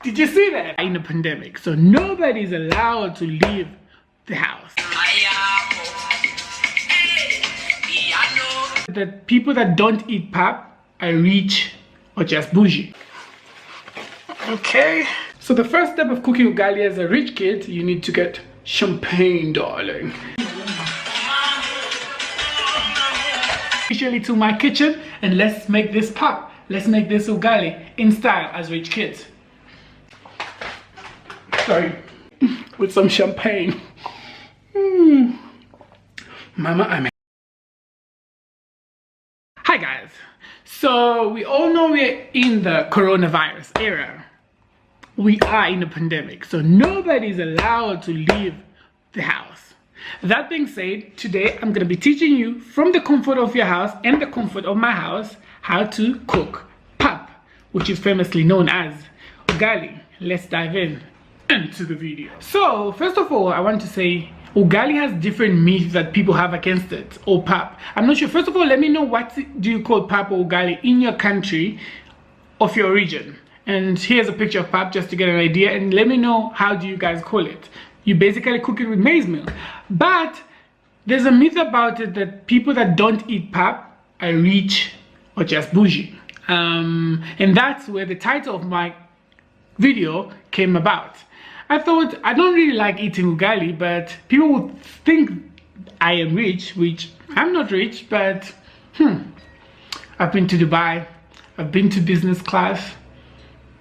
Did you see that? In a pandemic, so nobody's allowed to leave the house. The people that don't eat pap are rich or just bougie. Okay. So the first step of cooking ugali as a rich kid, you need to get champagne, darling. Officially to my kitchen, and let's make this pap. Let's make this ugali in style as rich kids. Sorry, with some champagne. Mama, I'm. Hi guys. So we all know we're in the coronavirus era. We are in a pandemic, so nobody's allowed to leave the house. That being said, today I'm going to be teaching you from the comfort of your house and the comfort of my house how to cook pap, which is famously known as ugali. Let's dive into the video. So first of all, I want to say ugali has different myths that people have against it, or pap. I'm not sure. First of all, let me know, what do you call pap or ugali in your country of your region? And here's a picture of pap just to get an idea, and let me know, how do you guys call it? You basically cook it with maize meal. But there's a myth about it that people that don't eat pap are rich or just bougie. And that's where the title of my video came about. I thought, I don't really like eating ugali, but people would think I am rich, which I'm not rich, but I've been to Dubai, I've been to business class,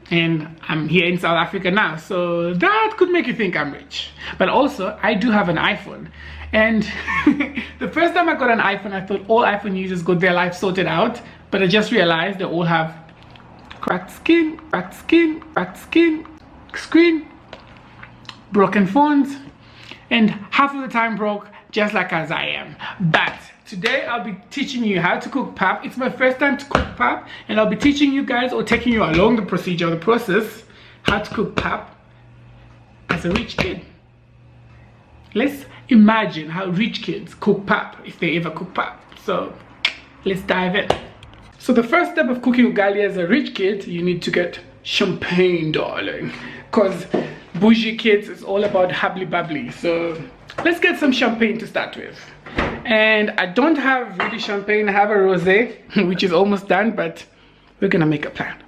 and I'm here in South Africa now, so that could make you think I'm rich. But also, I do have an iPhone, and the first time I got an iPhone, I thought all iPhone users got their life sorted out, but I just realized they all have cracked screen, screen, broken phones, and half of the time broke, just like as I am. But today I'll be teaching you how to cook pap. It's my first time to cook pap, and I'll be teaching you guys, or taking you along the procedure, the process, how to cook pap as a rich kid. Let's imagine how rich kids cook pap, if they ever cook pap. So let's dive in. So the first step of cooking ugali as a rich kid, you need to get champagne, darling, because bougie kids is all about hubbly bubbly. So let's get some champagne to start with. And I don't have really champagne, I have a rosé, which is almost done, but we're gonna make a plan.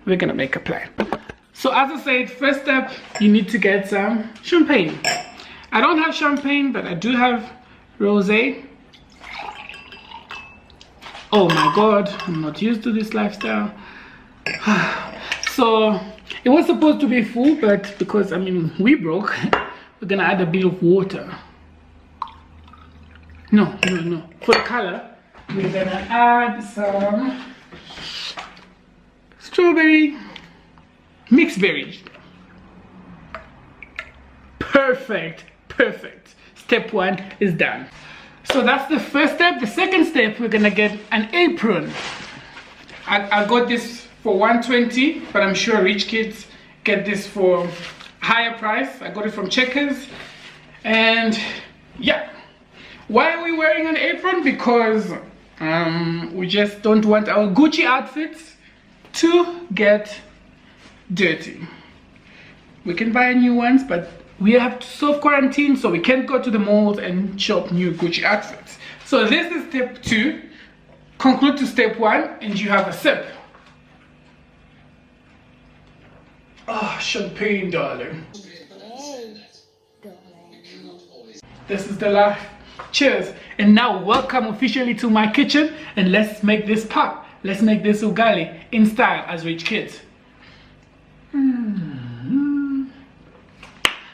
So as I said, first step, you need to get some champagne. I don't have champagne, but I do have rosé. Oh my god, I'm not used to this lifestyle. So it was supposed to be full, but because we broke, we're gonna add a bit of water. No. For the color, we're gonna add some strawberry, mixed berries. Perfect. Step one is done. So that's the first step. The second step, we're gonna get an apron. I got this for $120, but I'm sure rich kids get this for a higher price. I got it from Checkers, and yeah. Why are we wearing an apron? Because we just don't want our Gucci outfits to get dirty. We can buy new ones, but we have to self-quarantine, so we can't go to the malls and shop new Gucci outfits. So this is step 2. Conclude to step 1, and you have a sip. Oh, champagne, darling. This is the life. Cheers. And now welcome officially to my kitchen, and let's make this pap. Let's make this ugali in style as rich kids.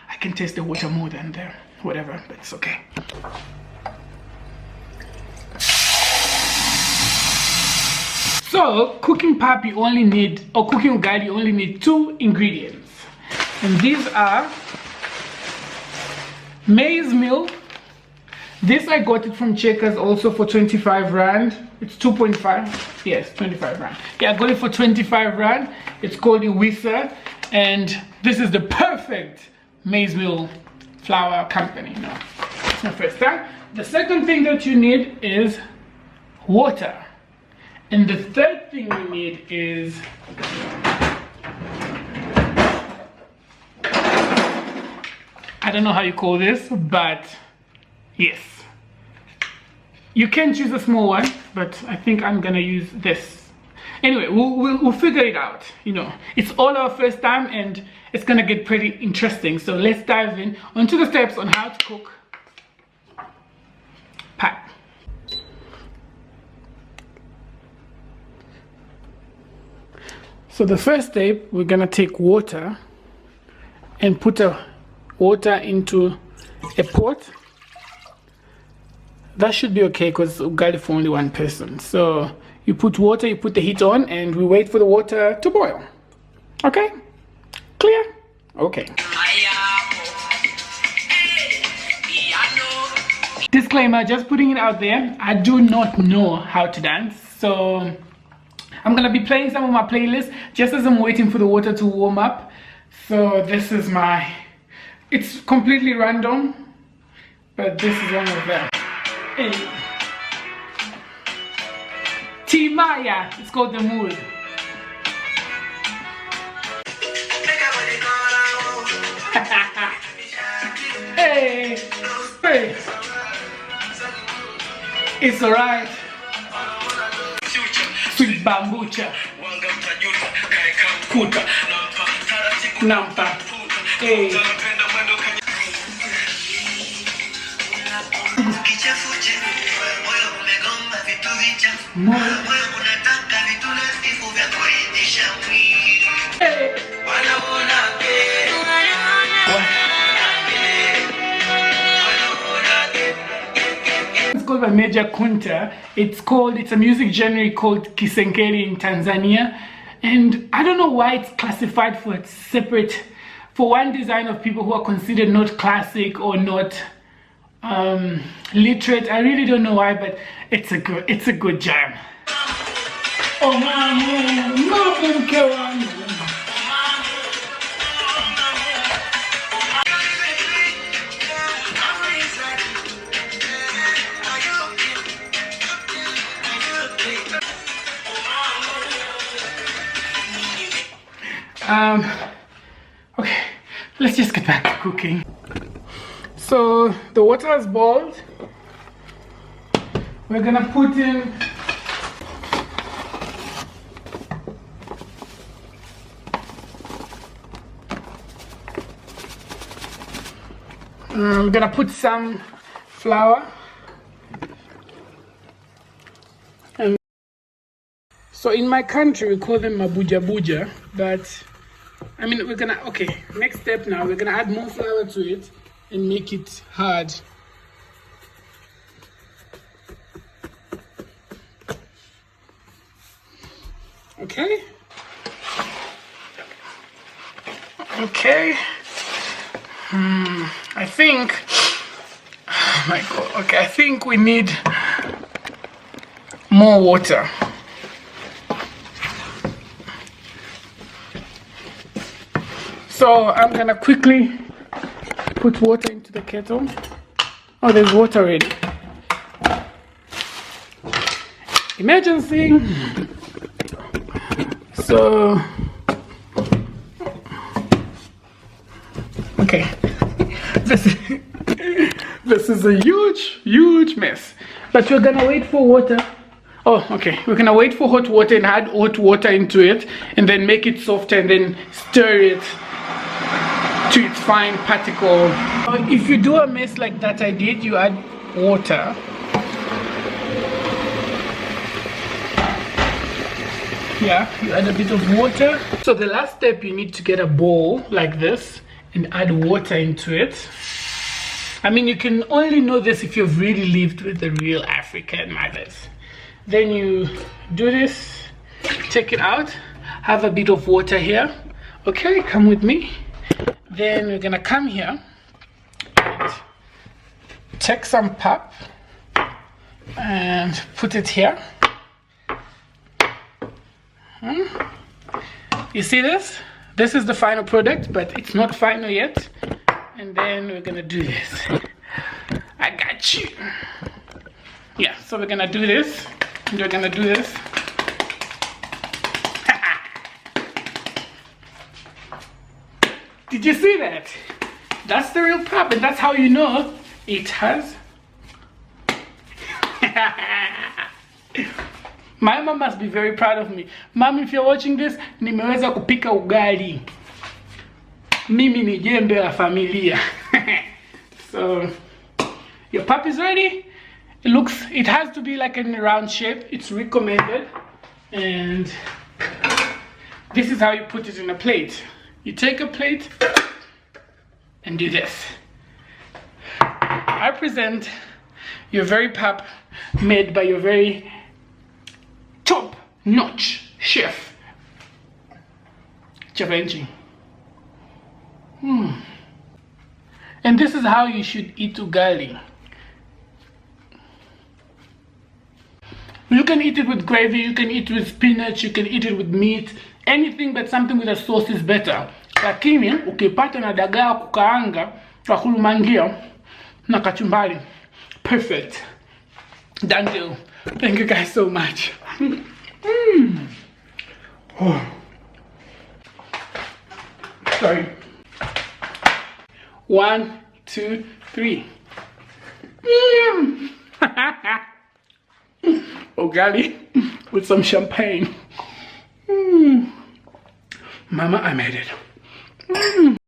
I can taste the water more than there, whatever, but it's okay. So cooking pap, you only need, or cooking ugali, you only need 2 ingredients, and these are maize meal. This I got it from Checkers also for 25 rand. It's 2.5. Yes, 25 rand. Yeah, I got it for 25 rand. It's called Iwisa, and this is the perfect maize meal flour company. No, it's my first time. The second thing that you need is water, and the third thing you need is don't know how you call this, but yes. You can choose a small one, but I think I'm gonna use this. Anyway, we'll figure it out. You know, it's all our first time and it's gonna get pretty interesting. So let's dive in onto the steps on how to cook pad. So the first step, we're gonna take water and put water into a pot. That should be okay because ugali for only one person. So you put water, you put the heat on, and we wait for the water to boil. Okay? Clear? Okay. Disclaimer, just putting it out there, I do not know how to dance. So I'm gonna be playing some of my playlists just as I'm waiting for the water to warm up. So this is it's completely random, but this is one of them. Hey. Timaya, it's called The Mood. Hey, hey, it's alright. Sweet bambucha, kuta, nampa, hey. It's called by Major Kunta. It's a music genre called Kisenkeri in Tanzania, and I don't know why it's classified for one design of people who are considered not classic or not literate. I really don't know why, but it's a good jam. Oh okay, let's just get back to cooking. So the water has boiled. We're gonna put in I'm gonna put some flour. And so in my country we call them mabuja buja, but I mean next step now, we're gonna add more flour to it and make it hard. Okay. I think, oh my god, okay, I think we need more water. So I'm gonna quickly put water into the kettle. Oh, there's water already. Emergency. So, okay. This is a huge mess. But we're gonna wait for water. Oh, okay. We're gonna wait for hot water and add hot water into it, and then make it softer, and then stir it to its fine particle. If you do a mess like that I did, you add water. Yeah, you add a bit of water. So the last step, you need to get a bowl like this and add water into it. I mean, you can only know this if you've really lived with the real African mothers. Then you do this, take it out, have a bit of water here. Okay, come with me. Then we're gonna come here and take some pap and put it here. You see this? This is the final product, but it's not final yet. And then we're gonna do this. I got you. Yeah, so we're gonna do this. And we're gonna do this. Did you see that? That's the real pap, and that's how you know it has. My mom must be very proud of me. Mom, if you're watching this, nimeweza kupika ugali. Mimi ni jembe la familia. So, your pap is ready. It has to be like in a round shape. It's recommended. And this is how you put it in a plate. You take a plate and do this. I present your very pap made by your very top-notch chef, Chavenchi. And this is how you should eat ugali. You can eat it with gravy, you can eat it with spinach, you can eat it with meat, anything but something with a sauce is better. Lakini ukipata na dagaa kukaanga kwa kulumangia na kachumbari, perfect. Done deal. Thank you guys so much. Oh. Sorry. 1, 2, 3. Ugali with some champagne. Mama, I made it.